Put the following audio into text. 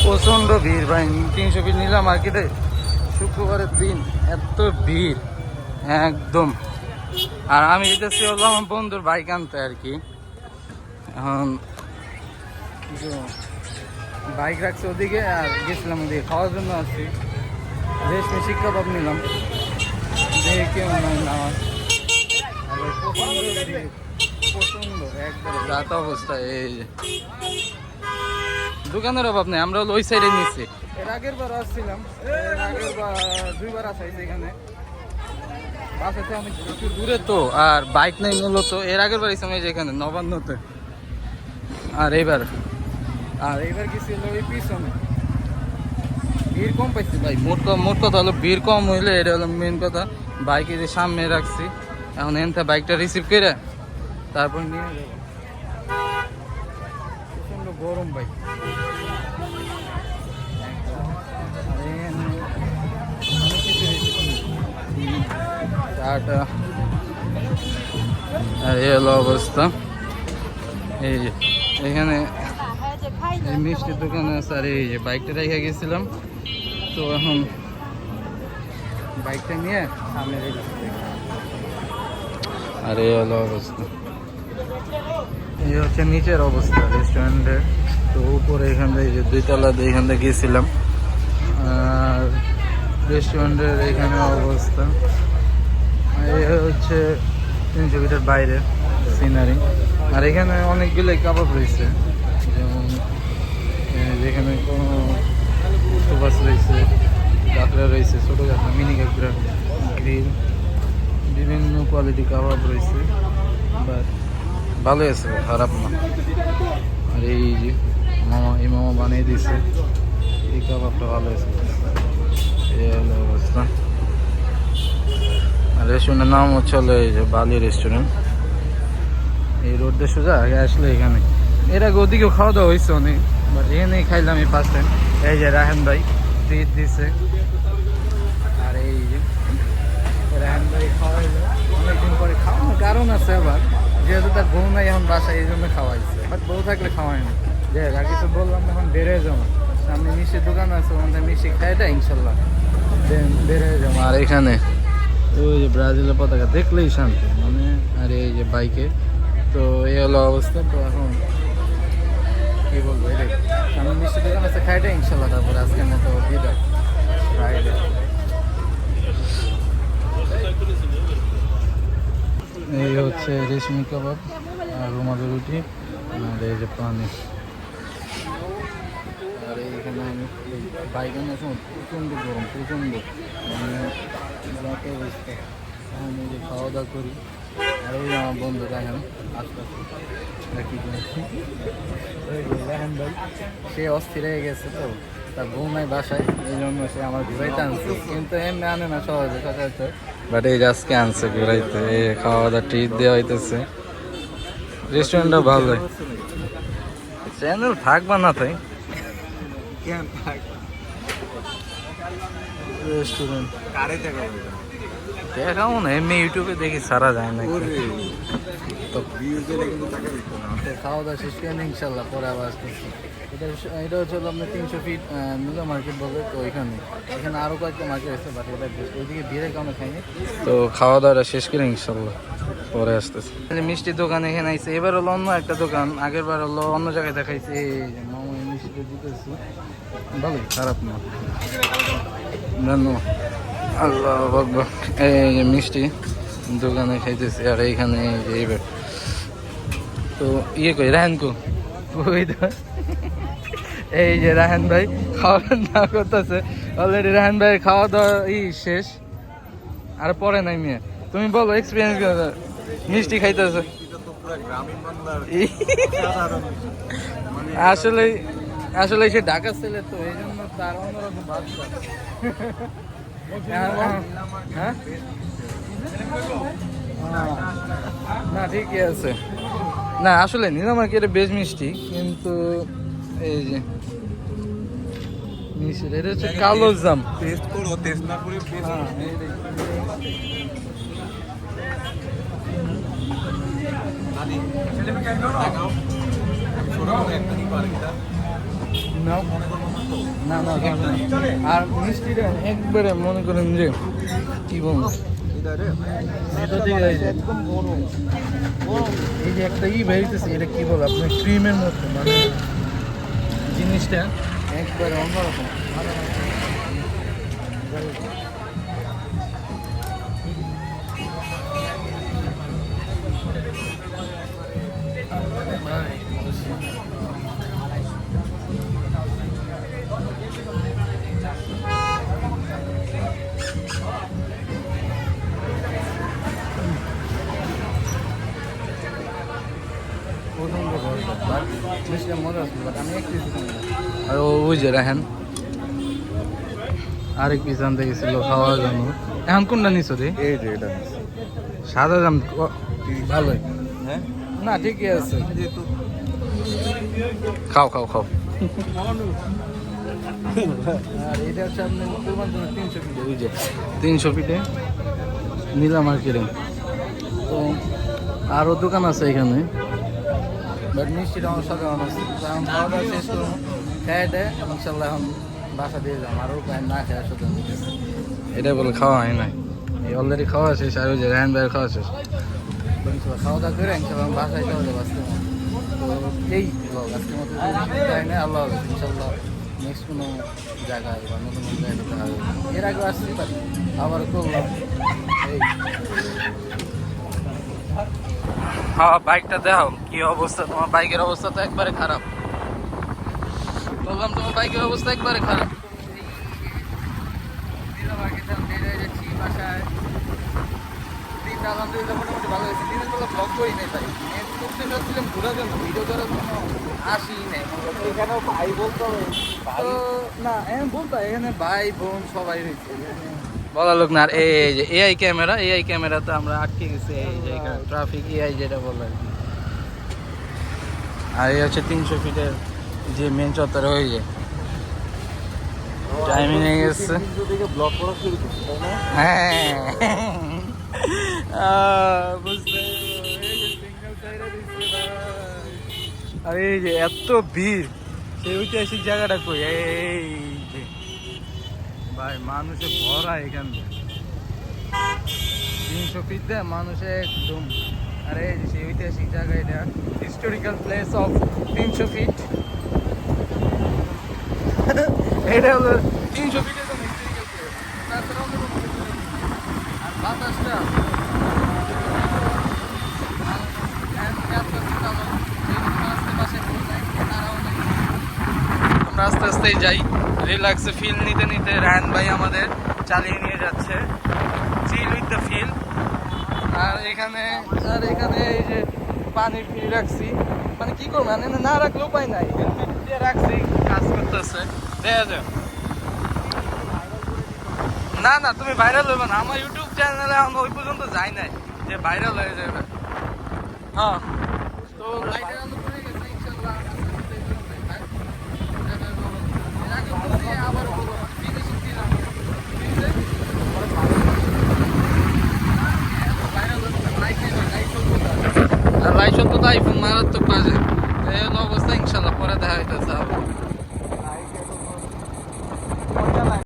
প্রচন্ড ভিড় ভাই, 300 ফিট নিলাম মার্কেটে, শুক্রবারের দিন এত ভিড় একদম। আর আমি যেতেছি হলো আমার বন্ধুর বাইক আনতে আর কি। এখন বাইক রাখছে ওদিকে, আর গেছিলাম ওদিকে খাওয়ার জন্য আসছি। রেশমি শিক কাবাব নিলাম, দেখে কেমন হয় না আমার। প্রচন্ড একদম রাত অবস্থা। এই দোকানের অভাব নেই, আমরা ওই সাইডে নিচ্ছি। এর আগের বার আসছিলাম, এর আগের বার 2বার আসাইছি এখানে। বাসাতে অনেক একটু দূরে তো, আর বাইক নেই মূলত। এর আগের বার সময় যেখানে নবান্নতে, আর এইবার গেছি হলো ওই পিছনে। ভিড় কম পাইছি ভাই, মোট কথা হলো ভিড় কম হইলে এটা হলো মেন কথা। বাইকে যে সামনে রাখছি, এখন এনতে বাইকটা রিসিভ করে তারপর নিয়ে যাবো। প্রচন্ড গরম বাইক। আর এই হলো অবস্থা। এই যে এখানে এই মিষ্টির দোকানে আছে, আর এই যে বাইকটা রেখে গেছিলাম, তো এখন বাইকটা নিয়ে সামনে রেখেছি। আর এই হলো অবস্থা। এই হচ্ছে নিচের অবস্থা রেস্টুরেন্টের। তো উপরে এখান থেকে যে 2 তলা দিয়ে এখান থেকে গিয়েছিলাম, আর রেস্টুরেন্টের এখানে অবস্থা। এই হচ্ছে 300 ফিটের বাইরে সিনারি। আর এখানে অনেকগুলো কাবাব রয়েছে, যেমন যেখানে কোনো সুপাস রয়েছে, কাঁকড়া রয়েছে, ছোটো কাঁকড়া, মিনি কাঁকড়া, গ্রিল, বিভিন্ন কোয়ালিটি কাবাব রয়েছে। বাট ভালোই আছে, খারাপ না। আর এই যে মামা বানিয়ে দিয়েছে, এই কাবাবটা ভালো আছে। এই হলো অবস্থা। আর রেস্টুরেন্টের নাম হচ্ছে এই যে বালি রেস্টুরেন্ট। এই রোড দিয়ে সোজা আগে আসলে এখানে। এর আগে ওদিকেও খাওয়া দাওয়া হয়েছে অনেক, বাট এখানেই খাইলাম এই ফার্স্ট টাইম। এই যে রাহেন ভাই ট্রিট দিছে, আর এই যে রাহেন ভাই খাওয়াইলো অনেকদিন পরে। খাওয়ানোর কারণ আছে আবার, যেহেতু তার বউ নাই এখন বাসায়, এই জন্য খাওয়াইছে। বাট বউ থাকলে খাওয়াই না, যে আর কিছু বললাম এখন বের হয়ে যাবো। সামনে মিষ্টির দোকান আছে, ওখানে মিষ্টি খাই দেয় ইনশাল্লাহ, বের হয়ে যাবো। আর এখানে ওই যে ব্রাজিলের পতাকা দেখলেই শান্তি মানে। আর এই যে বাইকে, তো এই হলো অবস্থা। তো এখন কি বলবো, এটাই সামনে মিষ্টির দোকান আছে, খাই দেয় ইনশাল্লাহ। তারপরে আজকের মতো বিদায়, ফ্রাইডে। এই হচ্ছে রেশমি কাবাব আর রুমালি রুটি, আর এই যে পানি। আর এইখানে আমি বাইকে নিয়ে আসুন, প্রচণ্ড গরম, প্রচণ্ড মানে রাতে অবস্থা। আমি যে খাওয়া দাওয়া করি, আর ওই আমার বন্ধু দেখেন আস্তে আস্তে কি করছি। দেখেন ভাই, সে অস্থির হয়ে গেছে, তো তার বউ নাই বাসায়, এই জন্য সে আমার ঘুরাইতে আনছে। কিন্তু এমনি আনে না সহজে সচরাচর, বাট এই আজকে আনছে ঘুরাইতে। এই খাওয়া দাওয়া ট্রিট দেওয়া হইতেছে। রেস্টুরেন্টটা ভালো। চ্যানেল থাকবা না তাই রেস্টুরেন্ট দেখাও না, এমনি ইউটিউবে দেখি সারা যায় না। তো খাওয়া দাওয়া শেষ করে ইনশাল্লাহ পরে আবার আসতেছি। এটা হচ্ছে আপনার 300 ফিট মিলা মার্কেট বলে। তো এখানে আরও কয়েকটা মার্কেট আছে, বাট এটা ওইদিকে ভিড়ের কারণে খাইনি। তো খাওয়া দাওয়াটা শেষ করে ইনশাল্লাহ পরে আসতেছে। মিষ্টির দোকান এখানে আইসে, এবার হলো অন্য একটা দোকান, আগের বার হলো অন্য জায়গায় দেখাইছে। এই মামা মিষ্টিটা দিতেছি, ভালোই, খারাপ না। ধন্যবাদ। আল্লাহ আকবার। এই যে মিষ্টি দোকানে খাইতেছি, আর এইখানে এইবার তো ইয়ে কই রাহেন কো ওই এই যে রাহেন ভাই খাওয়া দাওয়া করতেছে অলরেডি। রাহেন ভাই খাওয়া দাওয়া শেষ, আর পরে নাই মেয়ে। তুমি বলো এক্সপিরিয়েন্স মিষ্টি খাইতেছে। আসলে সে ঢাকা ছেলে, তো এই জন্য তার অন্যরকম ভাবছে। হ্যাঁ না ঠিকই আছে। না আসলে নিলাম আর কি, এটা বেশ মিষ্টি, কিন্তু এই যে মিষ্টি এটা হচ্ছে কালো জাম। টেস্ট করো, টেস্ট না করে না না না খাবে না। আর মিষ্টিটা একবারে মনে করেন যে কি বলবো ভেতর থেকে এই যে একটা বেরিয়েছে এটা কি বলবো আপনার ক্রিমের মতো মানে জিনিসটা একবারে অন্যরকম। আর ওই যে রাহেন আরেক পিস আনতে গেছিল খাওয়ার জন্য। এখন কোনটা নিছো রে? এই যে এটা সাদা দাম ভালোই হ্যাঁ না ঠিকই আছে। যেহেতু খাও খাও খাও। আর এটা হচ্ছে আপনার কোরবান জন্য 300 ফিটে ওই যে 300 ফিটে নীলা মার্কেটে। তো আরও দোকান আছে এখানে বাট মিষ্টিটা আমার সাধারণ আছে। এখন খাওয়া দাওয়া শেষ করবো খেয়ে দেয় ইনশাল্লাহ এখন বাসা দিয়ে যাবো আরও না খেয়ে আসতে এটাই বলে খাওয়া হয় নাই এই অলরেডি খাওয়া শেষ আর ওই যে রায়ন ভাইয়ের খাওয়া শেষ খাওয়া দাওয়া করে ইনশাল্লাহ বাসায় চলে যাবো আজকে। তো এই ব্লগ আজকের মতো যাই না আল্লাহ হাফেজ ইনশাল্লাহ নেক্সট কোনো জায়গায় বা নতুন কোনো জায়গায় দেখা হবে। এর আগে আসছি বাট আবার করলাম এই। হ্যাঁ বাইকটা দেখো কি অবস্থা, তোমার বাইকের অবস্থা তো একবারে খারাপ। বললাম তোমার বাইকের অবস্থা একবারে খারাপ। আলহামদুলিল্লাহ মোটামুটি ভালো হয়েছে। দিনের বেলা ব্লগ করি নাই ভাই করতে চাচ্ছিলাম ঘোরার জন্য ভিডিও করার জন্য আসি নাই। এখানেও ভাই বলতে হবে না বলতো এখানে ভাই বোন সবাই রয়েছে বলা লোক না। আর এই যে এআই ক্যামেরা তো আমরা আটকে গেছি এই যে ট্রাফিক এআই যেটা বলে আর কি। আর এই হচ্ছে 300 ফিটের যে মেন চত্বর হয়ে যায় টাইমিং হয়ে গেছে। ব্লগ করা শুরু করছি তাই না? হ্যাঁ আরে এই যে এত ভিড় সেই ঐতিহাসিক জায়গাটা কই এই যে ভাই মানুষে ভরা এখানে 300 ফিট দেয় মানুষে একদম। আরে এই যে সেই ঐতিহাসিক জায়গা এটা হিস্টোরিক্যাল প্লেস অফ 300 ফিট এটা হলো 300 ফিটের জন্য হিস্টোরিক্যাল প্লেস। তাছাড়া অন্য কোনো কিছু নেই। আর বাতাসটা আমরা আস্তে আস্তে যাই রিল্যাক্সে ফিল নিতে নিতে। রায়ন ভাই আমাদের চালিয়ে নিয়ে যাচ্ছে চিল উইথ দ্য ফিল। আর এখানে এই যে পানির ফিল রাখছি মানে কি করবো মানে না রাখলে উপায় নাই দিয়ে রাখছি কাজ করতেছে দেখা যায়। না না তুমি ভাইরাল হইবে না, আমার ইউটিউব চ্যানেলে আমি ওই পর্যন্ত যাই নাই যে ভাইরাল হয়ে যাবে। হ্যাঁ তো লাইটের আলো পড়ে গেছে ইনশাআল্লাহ। আবার লাইট সত্য তো আইফোন মারাত্মক বাজে এই অবস্থা ইনশাল্লাহ পরে দেখা হইতেছে।